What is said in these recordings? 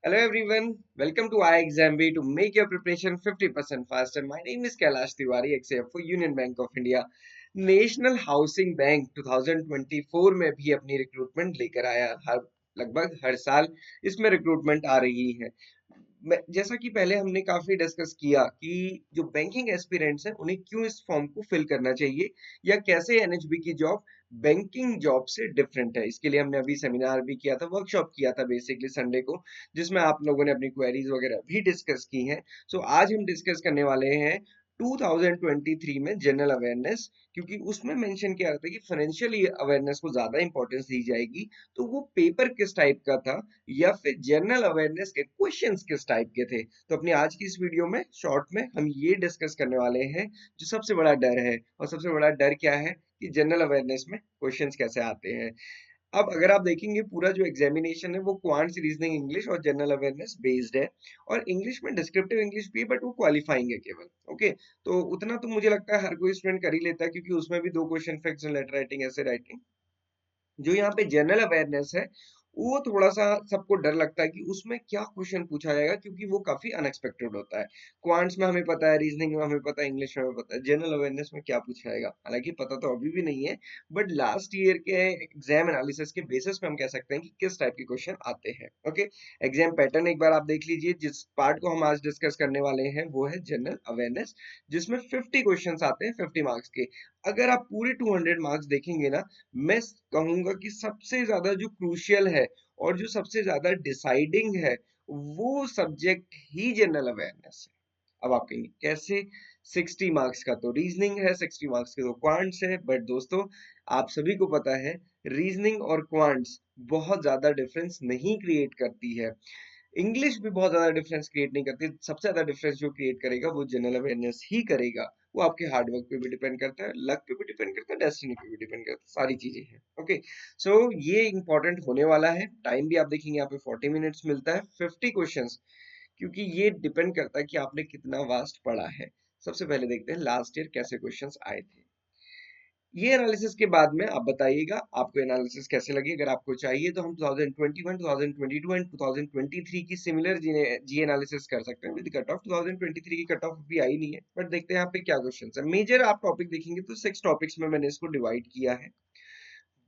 Hello everyone, welcome to iExamB to make your preparation 50% faster. My name is Kailash Tiwari, XAF for Union Bank of India. National housing bank 2024 में भी अपनी recruitment लेकर आया। लगभग हर साल इसमें recruitment आ रही है। जैसा कि पहले हमने काफी डिस्कस किया कि जो बैंकिंग एस्पिरेंट्स हैं उन्हें क्यों इस फॉर्म को फिल करना चाहिए या कैसे एनएचबी की जॉब बैंकिंग जॉब से डिफरेंट है। इसके लिए हमने अभी सेमिनार भी किया था, वर्कशॉप किया था बेसिकली संडे को, जिसमें आप लोगों ने अपनी क्वेरीज वगैरह भी डिस्कस की हैं। सो आज हम डिस्कस करने वाले हैं 2023 में जनरल अवेयरनेस, क्योंकि उसमें मेंशन किया था कि फाइनेंशियल अवेयरनेस को ज्यादा इंपॉर्टेंस दी जाएगी। तो वो पेपर किस टाइप का था या फिर जनरल अवेयरनेस के क्वेश्चंस किस टाइप के थे, तो अपनी आज की इस वीडियो में शॉर्ट में हम ये डिस्कस करने वाले हैं जो सबसे बड़ा डर है। और सबसे बड़ा डर क्या है कि जनरल अवेयरनेस में क्वेश्चंस कैसे आते हैं। अब अगर आप देखेंगे पूरा जो एग्जामिनेशन है वो क्वांट्स, रीजनिंग, इंग्लिश और जनरल अवेयरनेस बेस्ड है। और इंग्लिश में डिस्क्रिप्टिव इंग्लिश भी है, बट वो क्वालिफाइंग है केवल। ओके, तो उतना तो मुझे लगता है हर कोई स्टूडेंट कर ही लेता है, क्योंकि उसमें भी दो क्वेश्चन, फैक्ट्स, लेटर राइटिंग, ऐसे राइटिंग। जो यहाँ पे जनरल अवेयरनेस है वो थोड़ा सा सबको डर लगता है कि उसमें क्या क्वेश्चन पूछा जाएगा, क्योंकि वो काफी अनएक्सपेक्टेड होता है। क्वांट्स में हमें पता है, रीजनिंग में हमें पता है, इंग्लिश में हमें पता है, जनरल अवेयरनेस में क्या पूछा जाएगा हालांकि पता तो अभी भी नहीं है। बट लास्ट ईयर के एग्जाम एनालिसिस के बेसिस पे हम कह सकते हैं कि किस टाइप के क्वेश्चन आते हैं। ओके, एग्जाम पैटर्न एक बार आप देख लीजिए। जिस पार्ट को हम आज डिस्कस करने वाले हैं वो है जनरल अवेयरनेस, जिसमें 50 क्वेश्चन आते हैं 50 मार्क्स के। अगर आप पूरे 200 मार्क्स देखेंगे ना, मैं कहूंगा कि सबसे ज्यादा जो क्रूशियल है और जो सबसे ज्यादा डिसाइडिंग है वो सब्जेक्ट ही जनरल अवेयरनेस है। अब आप कहेंगे कैसे? 60 मार्क्स का तो रीजनिंग है, 60 मार्क्स के तो क्वांट्स है। बट दोस्तों, आप सभी को पता है रीजनिंग और क्वांट्स बहुत ज्यादा डिफरेंस नहीं क्रिएट करती है। इंग्लिश भी बहुत ज्यादा डिफरेंस क्रिएट नहीं करती। सबसे ज्यादा डिफरेंस जो क्रिएट करेगा वो जनरल अवेयरनेस ही करेगा। वो आपके हार्डवर्क पे भी डिपेंड करता है, लक पे भी डिपेंड करता है, डेस्टिनी पे भी डिपेंड करता है, सारी चीजें हैं। ओके, सो ये इंपॉर्टेंट होने वाला है। टाइम भी आप देखेंगे यहाँ पे 40 मिनट्स मिलता है, 50 क्वेश्चंस, क्योंकि ये डिपेंड करता है कि आपने कितना वास्ट पढ़ा है। सबसे पहले देखते हैं लास्ट ईयर कैसे क्वेश्चंस आए थे। ये एनालिसिस के बाद में आप बताइएगा आपको एनालिसिस कैसे लगी। अगर आपको चाहिए तो हम 2021, 2022 एंड 2023 की सिमिलर जी एनालिसिस कर सकते हैं विद कट ऑफ। 2023 की कट ऑफ भी आई नहीं है, बट देखते हैं यहाँ पे क्या क्वेश्चन है। मेजर आप टॉपिक देखेंगे तो 6 टॉपिक्स में मैंने इसको डिवाइड किया है।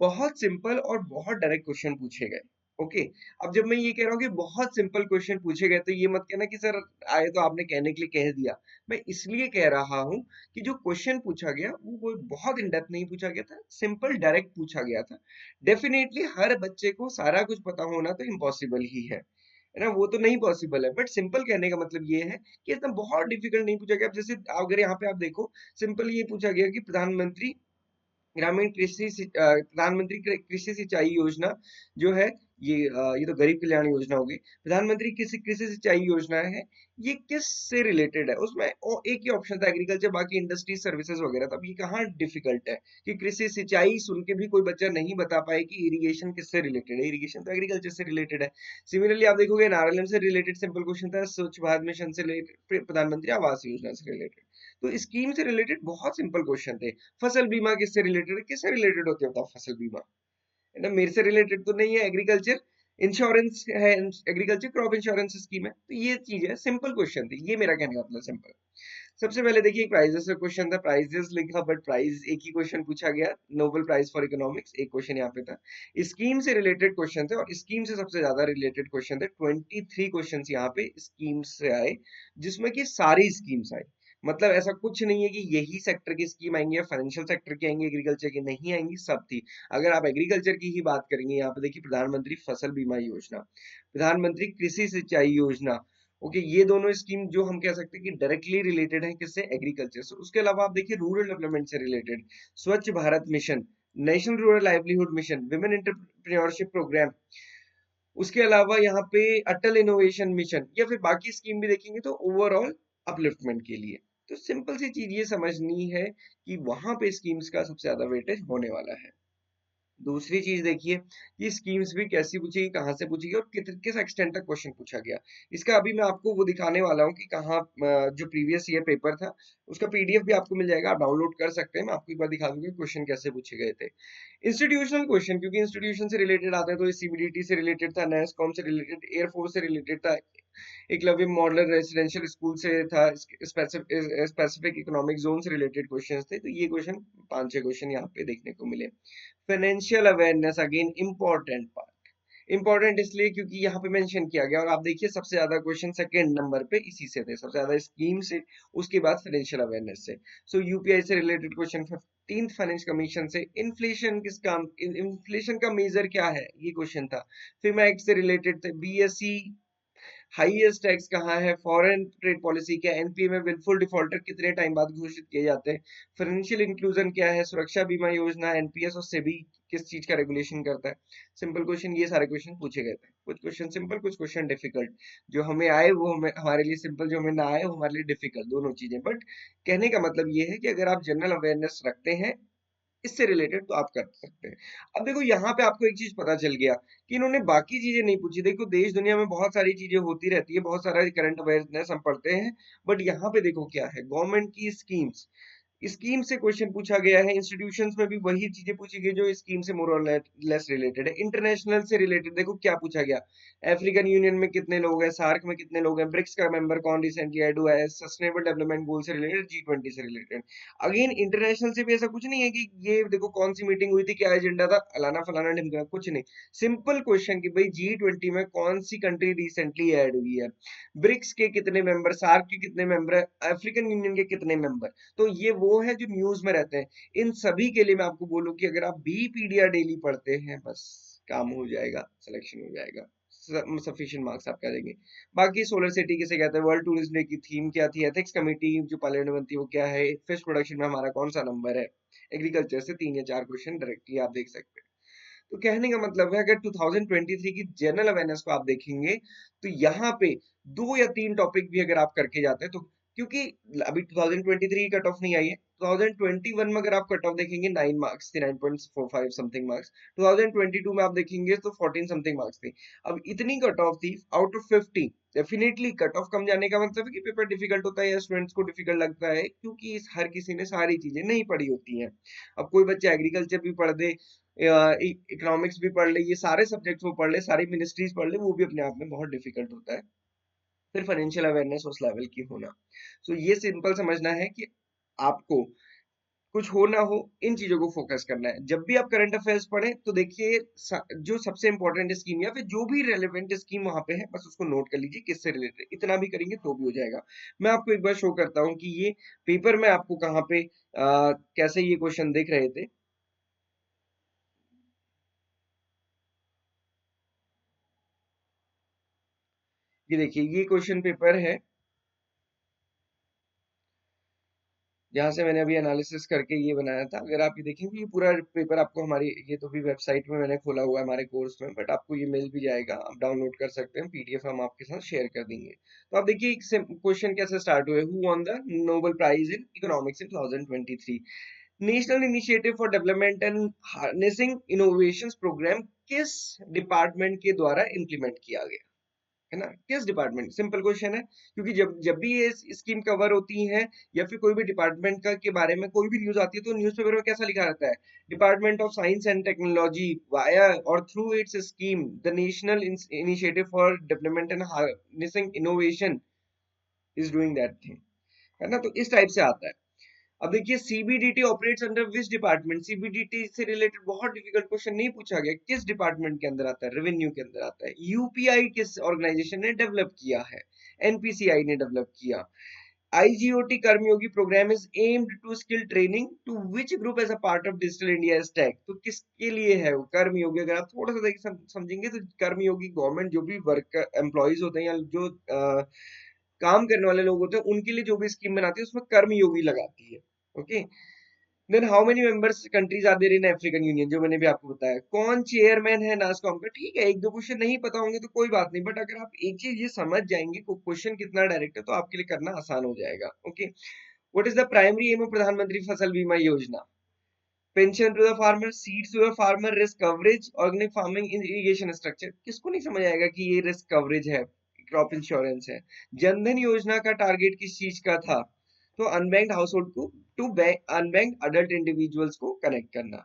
बहुत सिंपल और बहुत डायरेक्ट क्वेश्चन पूछे गए। ओके, अब जब मैं ये कह रहा हूँ कि बहुत सिंपल क्वेश्चन पूछे गए, तो ये मत कहना कि सर आए तो आपने कहने के लिए कह दिया। मैं इसलिए कह रहा हूँ कि जो क्वेश्चन पूछा गया वो कोई बहुत इन डेप्थ नहीं पूछा गया था, सिंपल डायरेक्ट पूछा गया था। डेफिनेटली हर बच्चे को सारा कुछ पता होना तो इम्पॉसिबल ही है ना, वो तो नहीं पॉसिबल है। बट सिंपल कहने का मतलब ये है कि इतना बहुत डिफिकल्ट नहीं पूछा गया। अब जैसे अगर यहाँ पे आप देखो, सिंपल ये पूछा गया कि प्रधानमंत्री ग्रामीण प्रधानमंत्री कृषि सिंचाई योजना जो है, ये तो गरीब कल्याण योजना होगी। प्रधानमंत्री कृषि कृषि सिंचाई योजना है, ये किस से रिलेटेड है? उसमें एक ही ऑप्शन था एग्रीकल्चर, बाकी इंडस्ट्री सर्विसेज वगैरह था। अब ये कहाँ डिफिकल्ट है कि कृषि सिंचाई सुन के भी कोई बच्चा नहीं बता पाए कि इरिगेशन किससे रिलेटेड है। इरिगेशन तो एग्रीकल्चर से रिलेटेड है। सिमिलरली आप देखोगे नारएलएम से रिलेटेड सिंपल क्वेश्चन था, स्वच्छ भारत मिशन से रिलेटेड, प्रधानमंत्री आवास योजना से रिलेटेड। तो स्कीम से रिलेटेड बहुत सिंपल क्वेश्चन थे। फसल बीमा किससे रिलेटेड है? किससे रिलेटेड होते होता फसल बीमा? है ना, मेरे से रिलेटेड तो नहीं है। एग्रीकल्चर इंश्योरेंस है, एग्रीकल्चर क्रॉप इंश्योरेंस स्कीम है। तो ये चीज है, सिंपल क्वेश्चन थी, ये मेरा कहने का मतलब सिंपल। सबसे पहले देखिए प्राइजेस का क्वेश्चन था, प्राइजेस लिखा बट प्राइस एक ही क्वेश्चन पूछा गया। नोबेल प्राइज फॉर इकोनॉमिक्स एक क्वेश्चन यहाँ पे था। स्कीम से रिलेटेड क्वेश्चन थे, और स्कीम से सबसे ज्यादा रिलेटेड क्वेश्चन थे। 23 क्वेश्चन यहाँ पे स्कीम से आए, जिसमें कि सारी स्कीम्स आई। मतलब ऐसा कुछ नहीं है कि यही सेक्टर की स्कीम आएंगी या फाइनेंशियल सेक्टर की आएंगी, एग्रीकल्चर की नहीं आएंगी, सब थी। अगर आप एग्रीकल्चर की ही बात करेंगे, यहाँ पे देखिए प्रधानमंत्री फसल बीमा योजना, प्रधानमंत्री कृषि सिंचाई योजना। ओके, ये दोनों स्कीम जो हम कह सकते हैं कि डायरेक्टली रिलेटेड है किससे? एग्रीकल्चर से। उसके अलावा आप देखिए रूरल डेवलपमेंट से related Swachh Bharat mission, national rural livelihood mission, women entrepreneurship programme. उसके अलावा यहाँ पे अटल इनोवेशन मिशन, या फिर बाकी स्कीम भी देखेंगे तो ओवरऑल अपलिफ्टमेंट के लिए। तो सिंपल सी चीज ये समझनी है कि वहां पे स्कीम्स का सबसे ज्यादा वेटेज होने वाला है। दूसरी चीज देखिए कि स्कीम्स भी कैसी पूछेगी, कहाँ से पूछेगी और किस एक्सटेंट तक क्वेश्चन पूछा गया। इसका अभी मैं आपको वो दिखाने वाला हूँ कि कहाँ जो प्रीवियस ईयर पेपर था उसका पीडीएफ भी आपको मिल जाएगा, आप डाउनलोड कर सकते हैं। मैं आपको एक बार दिखा दूंगा क्वेश्चन कैसे पूछे गए थे। इंस्टीट्यूशनल क्वेश्चन, क्योंकि इंस्टीट्यूशन से रिलेटेड आते हैं, तो सीबीडीटी से रिलेटेड था, नैसकॉम से रिलेटेड, एयरफोर्स से रिलेटेड था, एकलव्य मॉडल रेसिडेंशियल स्कूल से था, स्पेसिफिक इकोनॉमिक जोन से रिलेटेड क्वेश्चंस थे। तो ये क्वेश्चन 5-6 क्वेश्चन यहाँ पे देखने को मिले। Financial awareness again important part, important इसलिए क्योंकि यहाँ पे मेंशन किया गया, और आप देखिए सबसे ज्यादा क्वेश्चन सेकंड नंबर पे इसी से थे, सबसे ज्यादा स्कीम से, उसके बाद फाइनेंशियल अवेयरनेस से। सो यूपीआई से related question 15th finance commission से, इन्फ्लेशन किसका, इन्फ्लेशन का मेजर क्या है, ये क्वेश्चन था। फिर मैं से रिलेटेड थे, बीएसई हाईएस्ट टैक्स कहाँ है, फॉरेन ट्रेड पॉलिसी क्या है, एनपीए में विलफुल डिफॉल्टर कितने टाइम बाद घोषित किए जाते हैं, फाइनेंशियल इंक्लूजन क्या है, सुरक्षा बीमा योजना, एनपीएस और सेबी किस चीज का रेगुलेशन करता है। सिंपल क्वेश्चन, ये सारे क्वेश्चन पूछे गए थे, कुछ क्वेश्चन सिंपल, कुछ क्वेश्चन डिफिकल्ट। जो हमें आए वो हमें, हमारे लिए सिंपल, जो हमें ना आए वो हमारे लिए डिफिकल्ट, दोनों चीजें। बट कहने का मतलब ये है कि अगर आप जनरल अवेयरनेस रखते हैं इससे रिलेटेड तो आप कर सकते हैं। अब देखो यहाँ पे आपको एक चीज पता चल गया कि इन्होंने बाकी चीजें नहीं पूछी। देखो देश दुनिया में बहुत सारी चीजें होती रहती है, बहुत सारा करंट अवेयरनेस हम पढ़ते हैं, बट यहाँ पे देखो क्या है, गवर्नमेंट की स्कीम्स, स्कीम से क्वेश्चन पूछा गया है। इंस्टीट्यूशंस में भी वही चीजें पूछी गई जो स्कीम से मोर और लेस रिलेटेड है। इंटरनेशनल से रिलेटेड देखो क्या पूछा गया, अफ्रीकन यूनियन में कितने लोग हैं, सार्क में कितने लोग हैं, ब्रिक्स का मेंबर कौन रिसेंटली ऐड हुआ है, सस्टेनेबल डेवलपमेंट गोल से रिलेटेड, जी 20 से रिलेटेड। अगेन इंटरनेशनल से भी ऐसा कुछ नहीं है कि ये देखो कौन सी मीटिंग हुई थी, क्या एजेंडा था, अलाना फलाना ढिमका, कुछ नहीं। सिंपल क्वेश्चन कि भाई जी 20 में कौन सी कंट्री रिसेंटली ऐड हुई है, ब्रिक्स के कितने मेंबर, सार्क के कितने मेंबर है, अफ्रीकन यूनियन के कितने मेंबर। तो ये वो है जो न्यूज में रहते हैं। इन सभी के लिए मैं आपको बोलूं कि अगर आप बीपीडिया डेली पढ़ते हैं, बस काम हो जाएगा, सिलेक्शन हो जाएगा, सफिशिएंट मार्क्स आप कह देंगे। बाकी सोलर सिटी किसे कहते हैं, वर्ल्ड टूरिज्म डे की थीम क्या थी, एथिक्स कमेटी जो पार्लियामेंट में बनती है वो क्या है, फिश प्रोडक्शन में हमारा कौन सा नंबर है, एग्रीकल्चर से 3 या 4 क्वेश्चन डायरेक्टली आप देख सकते हैं। तो कहने का मतलब है अगर 2023 की जनरल अवेयरनेस को आप देखेंगे तो यहाँ पे 2 या 3 टॉपिक भी अगर आप करके जाते हैं तो, क्योंकि अभी 2023 कट ऑफ नहीं आई है, 2021 में अगर आप कट ऑफ देखेंगे 9 मार्क्स थी, 9.45 समथिंग मार्क्स। 2022 में आप देखेंगे तो 14 समथिंग मार्क्स थी। अब इतनी कट ऑफ थी out of 50, definitely cut off कम जाने का मतलब है कि पेपर डिफिकल्ट होता है या स्टूडेंट्स को डिफिकल्ट लगता है, क्योंकि इस हर किसी ने सारी चीजें नहीं पढ़ी होती हैं। अब कोई बच्चा एग्रीकल्चर भी पढ़ दे, इकोनॉमिक्स भी पढ़ ले, ये सारे सब्जेक्ट्स वो पढ़ ले, सारी मिनिस्ट्रीज पढ़ ले, वो भी अपने आप में बहुत डिफिकल्ट होता है। फिर फाइनेंशियल अवेयरनेस उस लेवल की होना। सो ये सिंपल समझना है कि आपको कुछ हो ना हो, इन चीजों को फोकस करना है। जब भी आप करंट अफेयर्स पढ़ें तो देखिए जो सबसे इंपॉर्टेंट स्कीम या फिर जो भी रेलेवेंट स्कीम वहां पे है, बस उसको नोट कर लीजिए किससे रिलेटेड, इतना भी करेंगे तो भी हो जाएगा। मैं आपको एक बार शो करता हूँ कि ये पेपर में आपको कहाँ पे कैसे ये क्वेश्चन दिख रहे थे। ये देखिए ये क्वेश्चन पेपर है जहाँ से मैंने अभी एनालिसिस करके ये बनाया था। अगर आप ये देखेंगे ये पूरा पेपर आपको हमारी, ये तो भी वेबसाइट में मैंने खोला हुआ है हमारे कोर्स में, बट आपको ये मिल भी जाएगा, आप डाउनलोड कर सकते हैं, पीडीएफ हम आपके साथ शेयर कर देंगे। तो आप देखिए क्वेश्चन कैसे स्टार्ट हुए, who won the Nobel prize in economics in 2023, national initiative for development and harnessing innovations programme किस डिपार्टमेंट के द्वारा इम्प्लीमेंट किया गया, है ना, किस डिपार्टमेंट, सिंपल क्वेश्चन है। क्योंकि जब जब भी ये स्कीम कवर होती है या फिर कोई भी डिपार्टमेंट का के बारे में कोई भी न्यूज आती है तो न्यूज़पेपर में कैसा लिखा रहता है, department of science and technology via और through its scheme the national initiative for development and harnessing innovation is doing that thing, है ना, तो इस टाइप से आता है। अब देखिए CBDT operates under which department, CBDT से रिलेटेड बहुत डिफिकल्ट क्वेश्चन नहीं पूछा गया, किस डिपार्टमेंट के अंदर आता है, रेवेन्यू के अंदर आता है। यूपीआई किस ऑर्गेनाइजेशन ने डेवलप किया है, एनपीसीआई ने डेवलप किया। IGOT Karmayogi programme is aimed to skill training to which group as a part of digital India stack, तो किसके लिए है वो कर्मयोगी, अगर आप थोड़ा सा देखिए समझेंगे तो कर्मयोगी गवर्नमेंट जो भी वर्क एम्प्लॉयज होते हैं या जो काम करने वाले लोग होते हैं उनके लिए जो भी स्कीम बनाती है उसमें कर्मयोगी लगाती है। Okay, then how many members countries are there in African Union, जो मैंने भी आपको बताया। कौन चेयरमैन है नास्कॉम का, ठीक है, एक दो क्वेश्चन नहीं पता होंगे तो कोई बात नहीं, बट अगर आप एक चीज ये समझ जाएंगे क्वेश्चन कितना डायरेक्ट है तो आपके लिए करना आसान हो जाएगा। Okay, what is the primary aim of Pradhan Mantri Fasal Bima Yojana, pension to the farmer, seeds to the farmer, risk coverage, organic farming, irrigation structure. किसको नहीं समझ आएगा कि ये रिस्क कवरेज है, क्रॉप इंश्योरेंस है। जनधन योजना का टारगेट किस चीज का था? तो अनबैंक्ड हाउसहोल्ड को टू अनबैंक्ड अडल्ट इंडिविजुअल्स को कनेक्ट करना,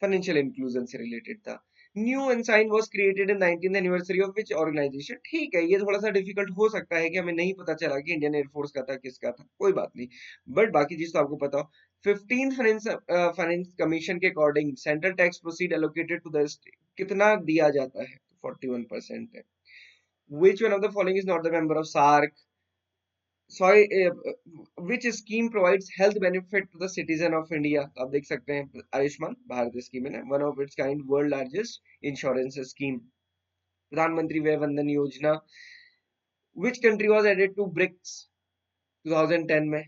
फाइनेंशियल इंक्लूजन से रिलेटेड था। New ensign was created in 19th anniversary of which organisation. ठीक है, ये थोड़ा सा डिफिकल्ट हो सकता है कि हमें नहीं पता चला कि इंडियन एयरफोर्स का था, किसका था, कोई बात नहीं, बट बाकी चीज तो आपको पता हो। 15th फाइनेंस कमीशन के according central tax proceed allocated to the state कितना दिया जाता है? 41% है। Which one of the following is not the member of SAARC? Sorry, which scheme provides health benefit to the citizen of India? तो आप देख सकते हैं आयुष्मान भारत स्कीम है ना, one of its kind, world largest insurance scheme. Pradhan Mantri Vaya Vandana Yojana, which country was added to BRICS 2010 में?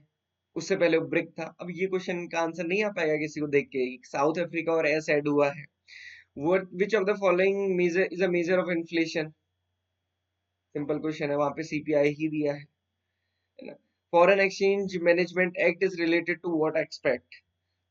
उससे पहले वो ब्रिक था। अब ये क्वेश्चन का आंसर नहीं आ पाएगा किसी को देख के, साउथ अफ्रीका और एस ऐड हुआ है। What which of the following measure is a measure of inflation? Simple question है, वहां पे सीपीआई ही दिया है ना। Foreign exchange management act is related to what expect?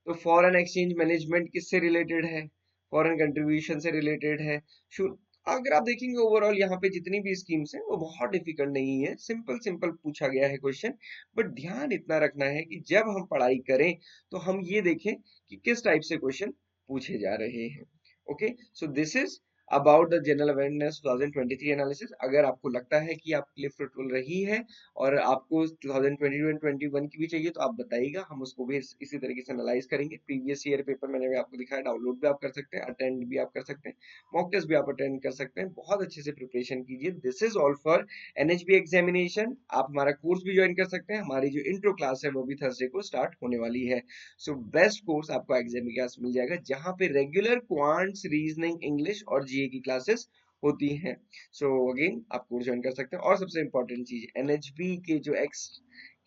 तो फॉरेन एक्सचेंज मैनेजमेंट किससे रिलेटेड है? फॉरेन कंट्रीब्यूशन से रिलेटेड है। शुड अगर आप देखेंगे ओवरऑल यहाँ पे जितनी भी स्कीम्स हैं वो बहुत डिफिकल्ट नहीं है, सिंपल सिंपल पूछा गया है क्वेश्चन। बट ध्यान इतना रखना है कि जब हम पढ़ाई करें तो हम ये देखें कि किस टाइप से क्वेश्चन पूछे जा रहे हैं। Okay, so this is about the general awareness 2023 analysis. अगर आपको लगता है कि आपके लिए फ्रूटफुल रही है और आपको 2022 एंड 21 की भी चाहिए तो आप बताइएगा, हम उसको भी इसी तरीके से एनालाइज करेंगे। प्रीवियस ईयर पेपर मैंने भी आपको दिखाया, डाउनलोड भी आप कर सकते हैं, अटेंड भी आप कर सकते हैं, मॉक टेस्ट भी आप अटेंड कर सकते हैं। बहुत अच्छे से प्रिपरेशन कीजिए। This is all for NHB examination. आप हमारा कोर्स भी ज्वाइन कर सकते हैं, हमारी जो इंट्रो क्लास है वो भी थर्सडे को स्टार्ट होने वाली है। सो बेस्ट कोर्स आपको एग्जाम के पास मिल जाएगा, जहां पे रेगुलर क्वांट्स, रीजनिंग, इंग्लिश और जीए की क्लासेस होती हैं। सो अगेन आप कोर्स ज्वाइन कर सकते हैं। और सबसे इंपॉर्टेंट चीज, एनएचबी के जो एक्स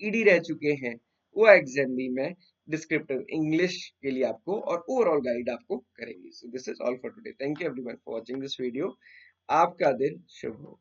ईडी रह चुके हैं वो एग्जाम भी में डिस्क्रिप्टिव इंग्लिश के लिए आपको और ओवरऑल गाइड आपको करेंगे। So this is all for today. Thank you everyone for watching this video. आपका दिन शुभ हो।